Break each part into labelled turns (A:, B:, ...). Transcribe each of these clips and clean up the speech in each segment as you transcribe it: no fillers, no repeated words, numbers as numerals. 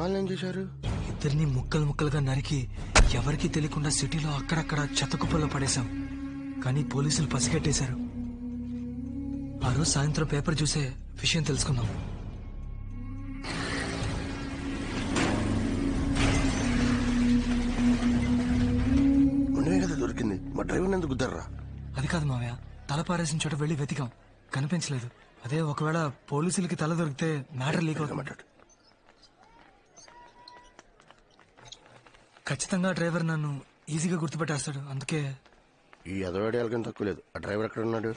A: వాళ్ళేం చేశారు?
B: ఇద్దరిని ముక్కలు ముక్కలుగా నరికి ఎవరికీ తెలియకుండా సిటీలో అక్కడక్కడ చెత్తకుప్పల్లో పడేశాం. కానీ పోలీసులు పసిగట్టేశారు. ఆ రోజు సాయంత్రం పేపర్ చూసే విషయం తెలుసుకున్నాం.
A: ఉండవే కదా దొరికింది. మా డ్రైవర్ ఎందుకు గుద్దర్రా?
B: అది కాదు మావయ్య, తల పారేసిన చోట వెళ్లి వెతికాం, కనిపించలేదు. అదే ఒకవేళ పోలీసులకి తల దొరికితే మ్యాటర్ లీక్ అవుతామంటాడు. ఖచ్చితంగా డ్రైవర్ నన్ను ఈజీగా గుర్తుపెట్టేస్తాడు. అందుకే
A: ఈ అదవాడేళ్ళకని తక్కువ లేదు. ఆ డ్రైవర్ ఎక్కడ ఉన్నాడు?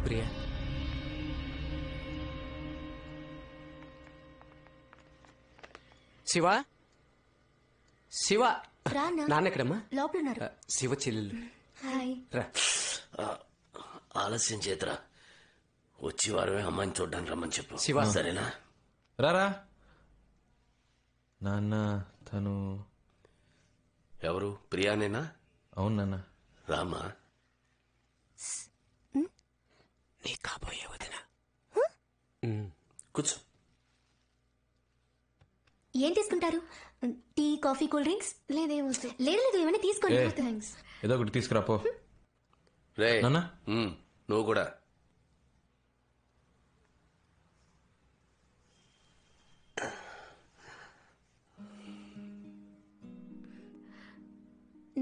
C: ప్రియా, శివ శివ నాన్న ఎక్కడమ్మా?
D: లోపల ఉన్నారు.
C: శివ చెల్లెలు.
E: ఆలస్యం చేతరా, వచ్చి వారమే అమ్మాయిని చూడ్డానికి రమ్మని చెప్పు.
C: శివ
E: సరేనా?
F: రారా నాన్న. తను
E: ఎవరు? ప్రియానేనా?
F: అవును నాన్న.
E: రామా.
C: నీ కాబోయే వదినా.
E: కూర్చో.
D: ఏం తీసుకుంటారు? Tea, coffee, cool drinks? లేదు లేదు, ఏమైనా తీసుకోండి. థ్యాంక్స్.
F: ఏదో ఒకటి తీసుకురాపో.
E: రే
F: నాన్న,
E: నువ్వు కూడా.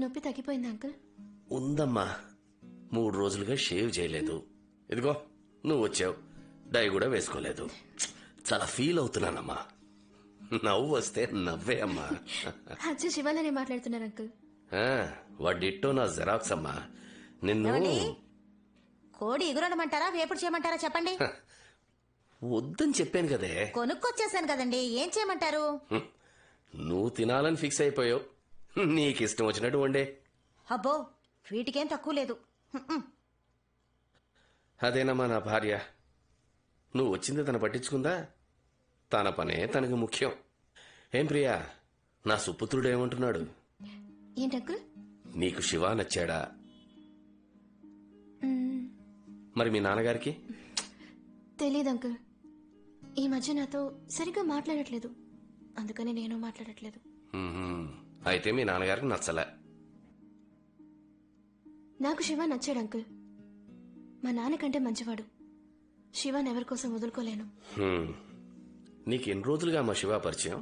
D: నొప్పి తగ్గిపోయింది అంకుల్?
E: ఉందమ్మా, 3 రోజులుగా షేవ్ చేయలేదు. ఇదిగో నువ్వు వచ్చావు, డై కూడా వేసుకోలేదు. చాలా ఫీల్ అవుతున్నానమ్మా. నవ్వు వస్తే నవ్వే అమ్మా.
D: అచ్చా, శివాలనే మాట్లాడుతున్నారు అంకుల్.
E: వాడిట్టో నా జెరాక్స్ అమ్మా. నిన్ను
G: కోడి ఎగురడమంటారా, వేపుడు చేయమంటారా చెప్పండి.
E: వద్దని చెప్పాను కదే.
G: కొనుక్కొచ్చేసాను కదండి, ఏం చేయమంటారు?
E: నువ్వు తినాలని ఫిక్స్ అయిపోయావు. నీకిష్టం వచ్చినట్టు వండే.
G: అబ్బో, వీటికేం తక్కువ లేదు.
E: అదేనమ్మా నా భార్య. నువ్వు వచ్చింది తను పట్టించుకుందా? తన పనే తనకు ముఖ్యం. ఏం ప్రియా, నా సుపుత్రుడు ఏమంటున్నాడు?
D: ఏంటంకుల్?
E: నీకు శివ నచ్చాడా? మరి మీ నాన్నగారికి?
D: తెలీదు అంకుల్. ఈ మధ్య నాతో సరిగ్గా మాట్లాడట్లేదు, అందుకని నేను మాట్లాడట్లేదు.
E: అయితే మీ నాన్నగారికి నచ్చలే.
D: నాకు శివ నచ్చాడు అంకుల్. మా నాన్నకంటే మంచివాడు. శివాన్ ఎవరి కోసం వదులుకోలేను.
E: నీకు ఎన్ని రోజులుగా మా శివ పరిచయం?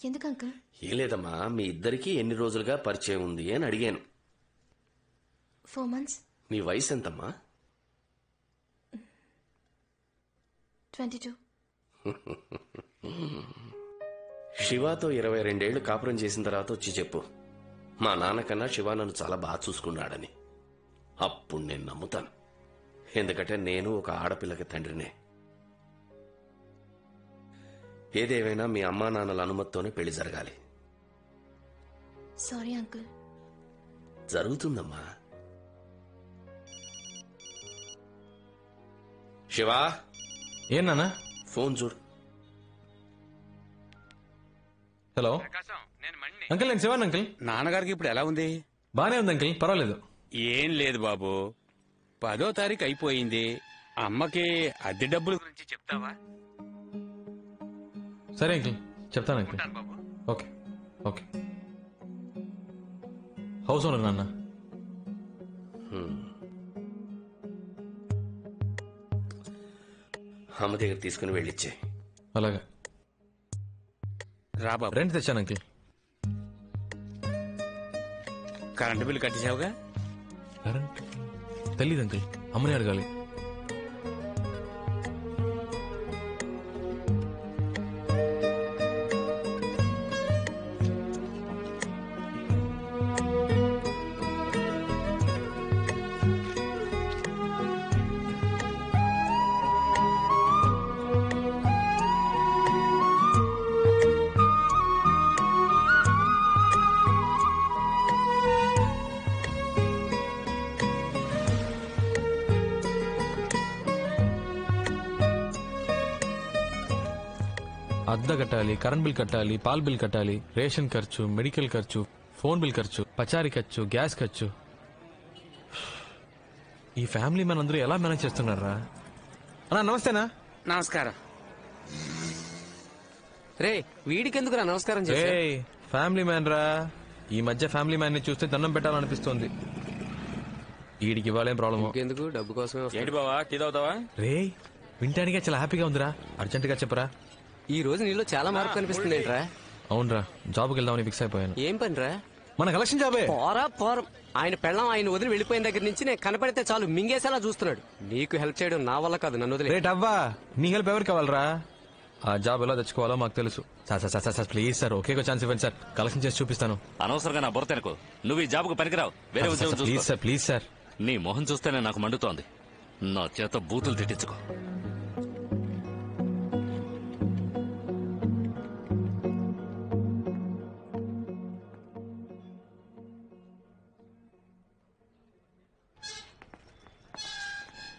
D: ఎందుకు అంకుల్?
E: ఏం లేదమ్మా, మీ ఇద్దరికి ఎన్ని రోజులుగా పరిచయం ఉంది అని అడిగాను.
D: 4 months.
E: నీ వయసు ఎంతమ్మా?
D: 22.
E: శివాతో 22 ఏళ్లు కాపురం చేసిన తర్వాత వచ్చి చెప్పు, మా నాన్నకన్నా శివ నన్ను చాలా బాగా చూసుకున్నాడని. అప్పుడు నేను నమ్ముతాను. ఎందుకంటే నేను ఒక ఆడపిల్లకి తండ్రినే. ఏదేమైనా మీ అమ్మా నాన్నల అనుమతితోనే పెళ్లి జరగాలి.
D: Sorry uncle.
E: జరుగుతుందమ్మా. శివా,
F: ఏం నాన్న?
E: ఫోన్ చూడు.
F: హలో అంకుల్, నేను శివాన్ అంకుల్.
H: నాన్నగారికి ఇప్పుడు ఎలా ఉంది?
F: బానే ఉంది అంకుల్, పర్వాలేదు.
H: ఏం లేదు బాబు, 10వ తారీఖు అయిపోయింది. అమ్మకి అద్దె డబ్బుల గురించి చెప్తావా?
F: సరే అంకుల్, చెప్తాను uncle. Okay okay. House owner నాన్న.
E: అమ్మ దగ్గర తీసుకుని వెళ్ళిచ్చే.
F: అలాగా.
H: రా బాబు.
F: రెంట్ తెచ్చాను అంకుల్.
H: కరెంటు బిల్లు కట్టేసావుగా?
F: కరెంట్ తెలీదు అంకుల్, అమ్మని అడగాలి. అద్దె కట్టాలి, కరెంట్ బిల్ కట్టాలి, పాల్ బిల్ కట్టాలి, రేషన్ ఖర్చు, మెడికల్ ఖర్చు, ఫోన్ బిల్ ఖర్చు, పచారీ ఖర్చు, గ్యాస్ ఖర్చు. ఈ ఫ్యామిలీ మనందరూ ఎలా మేనేజ్ చేస్తున్నారా? అన్నా నమస్తేనా.
C: నమస్కారం. రే వీడికెందుకురా నమస్కారం చేశా?
F: ఫ్యామిలీ మ్యాన్ రా. ఈ మధ్య ఫ్యామిలీ మ్యాన్ ని చూస్తే దండం పెట్టాలనిపిస్తోంది. వీడికి ఇవ్వాలేం ప్రాబ్లమ్
C: ఎందుకు డబ్బు కోసమే వస్తా.
H: ఏంటి బావా టీ తాగుతావా?
F: రే వింటానికే చాలా హ్యాపీగా ఉందిరా. అర్జెంట్ గా చెప్పరా.
C: ఈ రోజు నీలో చాలా మార్పు కనిపిస్తుంది ఏంట్రా?
F: అవునరా, జాబ్కి వెళ్దామని ఫిక్స్ అయిపోయాను.
C: ఏం పనిరా?
F: మన కలెక్షన్ జాబే.
C: పోరం ఆయన పెళ్ళం ఆయన వదిలి వెళ్ళిపోయిన దగ్గర నుంచి నేను కనపడితే చాలు మింగేసేలా చూస్తున్నాడు. నీకు హెల్ప్ చేయడం నా వల్ల కాదు, నన్ను వదిలే.
F: రేట్ అవ్వా, నీ హెల్ప్ ఎవరికి కావాలరా? ఆ జాబ్ ఎలా తెచ్చుకోవాలో మాకు తెలుసు. Sir please sir, okay chance ఇవ్వండి సార్, కలెక్షన్ చేసి చూపిస్తాను.
I: అనవసరంగా నా బుర్ర తెనకు. నువ్వు ఈ జాబ్కు పనికిరావు. వేరే ఉద్యోగం
F: ప్లీజ్
I: చూసుకో.
F: Sir, please sir.
I: నీ మొహం చూస్తేనే నాకు మండుతోంది. నా చేత బూతులు తిట్టించుకో.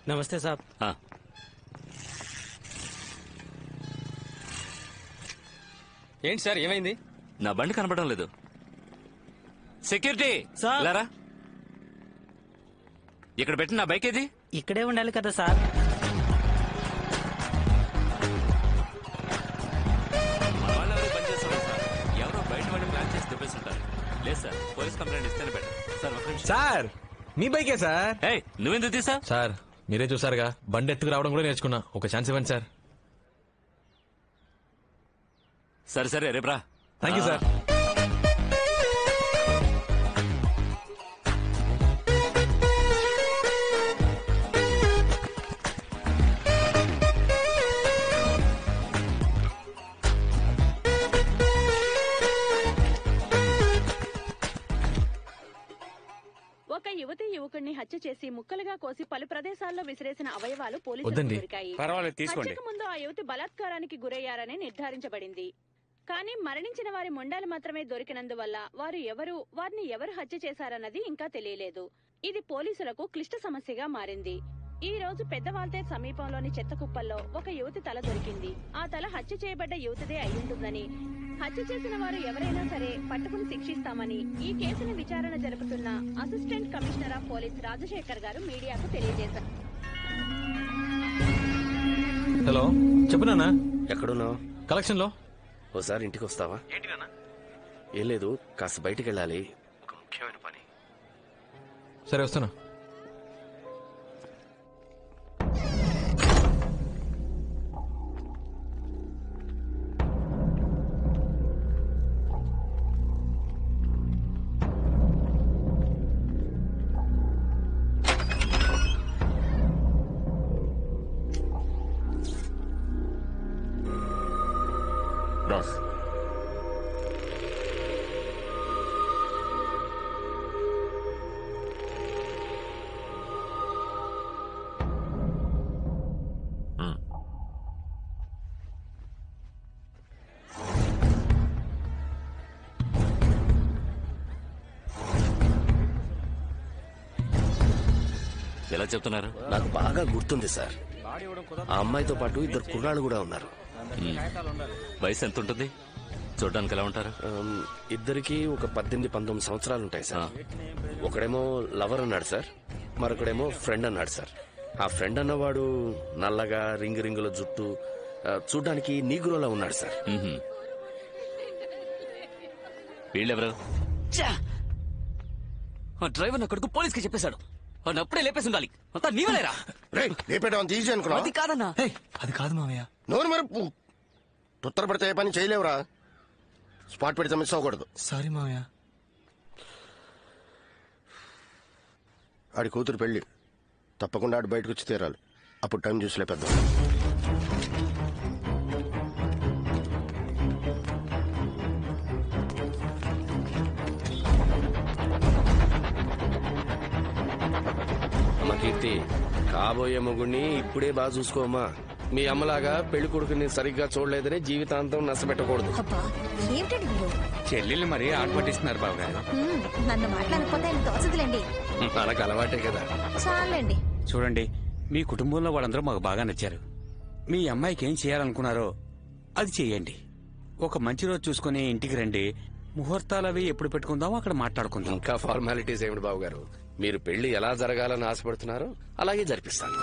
C: నమస్తే సాబ్.
I: ఆ,
H: ఏంటి సార్ ఏమైంది?
I: నా బండి కనపడడం లేదు. సెక్యూరిటీ లేరా? ఇక్కడ పెట్టి నా బైక్ ఏది?
C: ఇక్కడే ఉండాలి కదా సార్.
I: మన వాళ్ళు ఎవరు పని చేస్తారు సార్? ఎవరో బయట వాడి ప్లాన్ చేసి దుబ్బేస్తుంటారు. లేదు సార్, పోలీస్ కంప్లైంట్ ఇస్తేనే బెటర్. సార్ ఒక నిమిషం.
F: సార్ మీ బైకే సార్.
I: ఏయ్, నువ్వెందుకు తీసా?
F: సార్ మీరే చూసారుగా, బండి ఎత్తుకు రావడం కూడా నేర్చుకున్నా. ఒక ఛాన్స్ ఇవ్వండి సార్.
I: సరే సరే రేపు రా.
F: Thank you sir.
J: ఒక యువతి యువకుడిని హత్య చేసి ముక్కలుగా కోసి పలు ప్రదేశాల్లో విసిరేసిన అవయవాలు
F: వద్దండి.
J: పోలీసులకు దొరికాయి.
H: పర్వాలేదు తీసుకోండి.
J: హత్యకు ముందు ఆ యువతి బలాత్కారానికి గురయ్యారని నిర్ధారించబడింది. కానీ మరణించిన వారి మొండాలు మాత్రమే దొరికినందువల్ల వారిని ఎవరు హత్య చేశారన్నది ఇంకా తెలియలేదు. ఇది పోలీసులకు క్లిష్ట సమస్యగా మారింది. ఈ రోజు పెద్దవాల్తేర్ సమీపంలోని చెత్త కుప్పల్లో ఒక యువతి తల దొరికింది. ఆ తల హత్య చేయబడ్డ యువతిదే అయ్యుంటుందని, హత్య చేసిన వారు ఎవరైనా సరే పట్టుకుని శిక్షిస్తామని ఈ కేసును విచారణ జరుపుతున్న assistant commissioner of police Rajasekhar గారు మీడియాకు తెలియజేశారు.
F: హలో చెప్పు నాన్న.
E: ఎక్కడున్నావు?
F: కలెక్షన్ లో.
E: ఓసారి ఇంటికి వస్తావా? ఏం లేదు, కాస్త బయటికి వెళ్ళాలి, ఒక ముఖ్యమైన పని.
F: సరే వస్తున్నా.
A: బాస్
I: ఎలా చెప్తున్నారు?
E: నాకు బాగా గుర్తుంది సార్. ఆ అమ్మాయితో పాటు ఇద్దరు కుర్రాళ్ళు కూడా ఉన్నారు.
I: వయసు ఎంత ఉంటుంది? చూడడానికి ఎలా ఉంటారు?
E: ఇద్దరికి ఒక 18-19 సంవత్సరాలు ఉంటాయి సార్. ఒకడేమో లవర్ అన్నాడు సార్, మరొకడేమో ఫ్రెండ్ అన్నాడు సార్. ఆ ఫ్రెండ్ అన్నవాడు నల్లగా రింగుల జుట్టు, చూడ్డానికి నీగ్రోలా ఉన్నాడు సార్.
I: వీళ్ళెవరు?
C: డ్రైవర్ నా కొడుకు పోలీస్ కి చెప్పేశాడు. వాడిని అప్పుడే లేపేసి ఉండాలి. అంతా నీవలేరా?
A: రేపేటం తీసి అనుకున్నా.
C: అది కాదన్నా.
B: అది కాదు మామయ్య.
A: నోరు మరి తొత్తరపడితే ఏ పని చేయలేవురా. స్పాట్ పెడితే మిస్ అవ్వకూడదు.
B: సారీ మామయ్య.
A: ఆడి కూతురు పెళ్లి, తప్పకుండా ఆడు బయటకు వచ్చి తీరాలి. అప్పుడు టైం చూసి లేపేద్దాం.
E: అమ్మ కీర్తి, కాబోయే మొగుడిని ఇప్పుడే బాగా చూసుకోమా. మీ అమ్మలాగా పెళ్లి కొడుకుని సరిగ్గా చూడలేదని జీవితాంతం నష్టపెట్టకూడదు.
G: ఏమిటండి మీరు?
H: చెల్లెళ్ళు మరి ఆట పట్టిస్తున్నారు బాబు గారు.
G: నన్ను మాట్లాడకపోతే ఆయన తోచదులేండి.
E: మనకు అలవాటే కదా.
G: చాలండి.
H: చూడండి, మీ కుటుంబంలో వాళ్ళందరూ మాకు బాగా నచ్చారు. మీ అమ్మాయికి ఏం చేయాలనుకున్నారో అది చేయండి. ఒక మంచి రోజు చూసుకుని ఇంటికి రండి. ముహూర్తాలు అవి ఎప్పుడు పెట్టుకుందామో అక్కడ మాట్లాడుకుందాం.
E: ఇంకా ఫార్మాలిటీస్ ఏమిటి బాబు గారు? మీరు పెళ్లి ఎలా జరగాలని ఆశపడుతున్నారో అలాగే జరిపిస్తాను.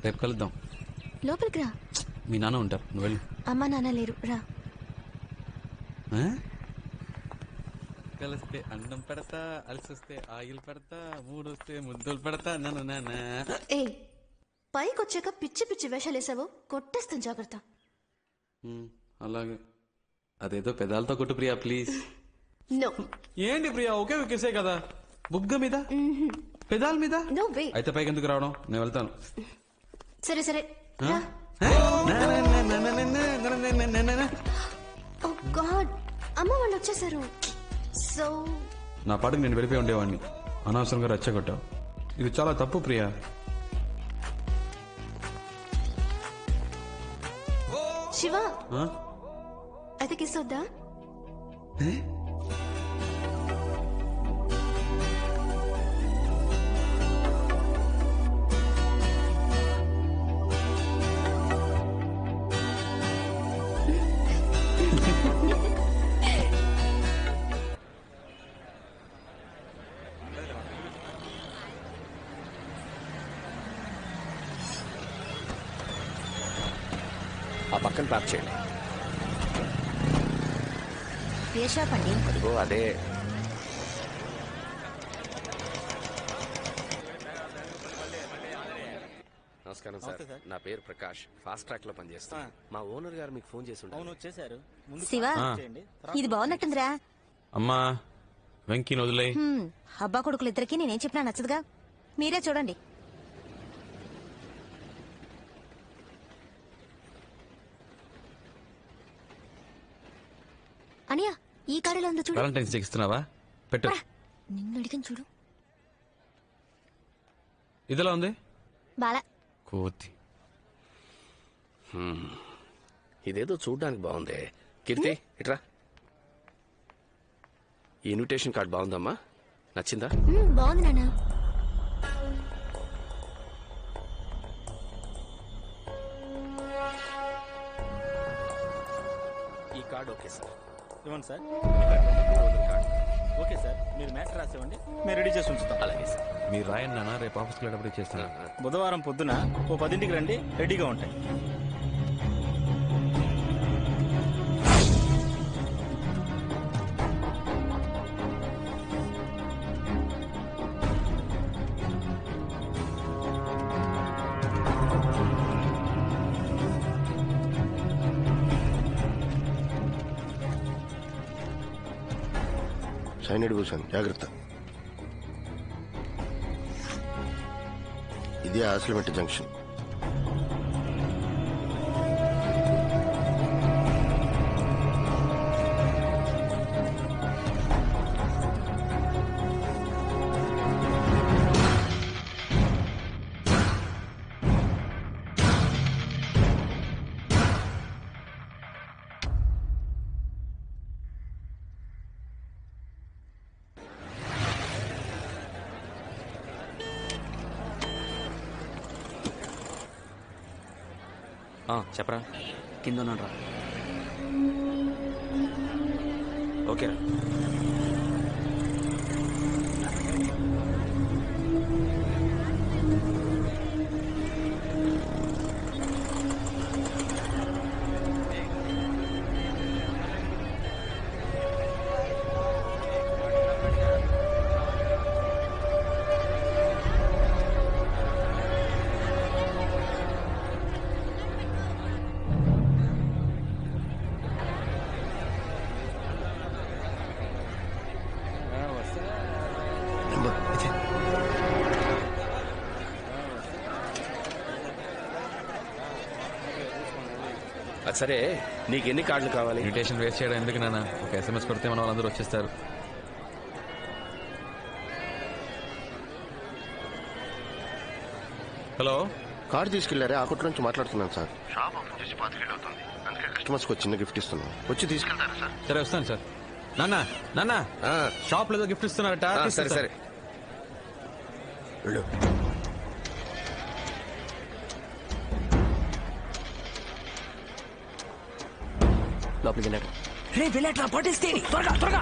I: రేపు కలుద్దాం.
D: లోపలికి రా.
I: మీ నాన్న ఉంటారు, నువ్వు వెళ్ళు.
D: అమ్మా నాన్న లేరు, రా.
I: కలిస్తే అన్నం పెడతా, అలసి వస్తే ఆయిల్ పెడతా, మూడు వస్తే ముద్దులు పెడతా.
D: ఏ పైకి వచ్చాక పిచ్చి పిచ్చి వేషాలు వేసావో కొట్టేస్తాను, జాగ్రత్త.
I: అలాగే. అదేదో పెదాలతో కొట్టు ప్రియా, ప్లీజ్.
D: నో.
I: ఏంటి ప్రియా, ఒకే ఒకేసే కదా. బుగ్గ మీద, పెదాల మీద.
D: No way.
I: అయితే పైకి ఎందుకు రావడం, నేను వెళ్తాను.
D: సరే సరే రా. ఓ గాడ్, అమ్మ వాళ్ళు వచ్చేసారు. సో
I: నా పాటకు నేను వెళ్ళిపోయి ఉండేవాడిని, అనవసరంగా రెచ్చగొట్టావు. ఇది చాలా తప్పు ప్రియా.
D: శివ, అయితే కిస్ వద్దా?
E: ఆ పక్కన ప్యాక్ చేయండి.
G: ఏ షాప్ అండి?
E: అదిగో అదే. నమస్కారం సార్, నా పేరు ప్రకాష్, ఫాస్ట్ ట్రాక్ లో పనిచేస్తాను. మా ఓనర్ గారు మీకు ఫోన్ చేసి ఉంటారు.
G: శివ, ఇది బాగున్నట్టుందిరా.
F: అమ్మా వెంకీ వదిలే.
G: అబ్బా కొడుకులు ఇద్దరికి నేనేం చెప్పినా నచ్చదుగా, మీరే చూడండి.
D: అనియా, ఈ కారులో ఉందో చూడు.
F: వాలంటైన్స్ డే ఇస్తున్నావా? పెట్టు.
D: నిన్ను అడిగిన చూడు.
F: ఇదిలా ఉంది
D: బాలా.
F: కోతి.
E: ఇదేదో చూడ్డానికి బాగుంది. కీర్తి ఇట్రా. ఈ ఇన్విటేషన్ కార్డ్ బాగుందమ్మా, నచ్చిందా?
D: బాగుంది నాన్న.
E: ఈ కార్డ్ ఓకే సార్.
K: ఇవ్వండి సార్. ఓకే సార్, మీరు మ్యాటర్ రాసేవండి, మేము రెడీ చేసి ఉంచుతాం.
E: అలాగే సార్.
F: మీరు రాయండి నాన్న, రేపు ఆఫీస్కి వెళ్ళేటప్పుడు చేస్తాను.
K: బుధవారం పొద్దున ఓ 10ంటికి రండి, రెడీగా ఉంటాయి.
A: సైనడ్ కూర్చొని జాగ్రత్త. ఇది ఆసిలిమెట్ జంక్షన్.
I: చెప్పరా.
C: కింద ఉన్నాడు రా.
I: ఓకేరా.
E: అది సరే నీకెన్ని కార్డులు కావాలి?
F: ఇన్విటేషన్ వేస్ట్ చేయడం ఎందుకు నాన్న, ఒక SMS కొడితే మన వాళ్ళందరూ వచ్చేస్తారు. హలో,
A: కార్డు తీసుకెళ్లారే ఆ కొట్టు నుంచి మాట్లాడుతున్నాను సార్. షాప్ ఓపెన్ చేసి 5 అవుతుంది, అందుకే కస్టమర్స్ కి చిన్న గిఫ్ట్ ఇస్తున్నాం. వచ్చి తీసుకెళ్తారా సార్?
F: సరే వస్తాను సార్. నాన్న నాన్న షాప్ లో గిఫ్ట్ ఇస్తున్నారట.
E: సరే సరే
A: వెళ్ళు.
C: లోపలికి వెళ్ళాడు. రే వెళ్ళాట్రా, పట్టేస్తే త్వరగా త్వరగా.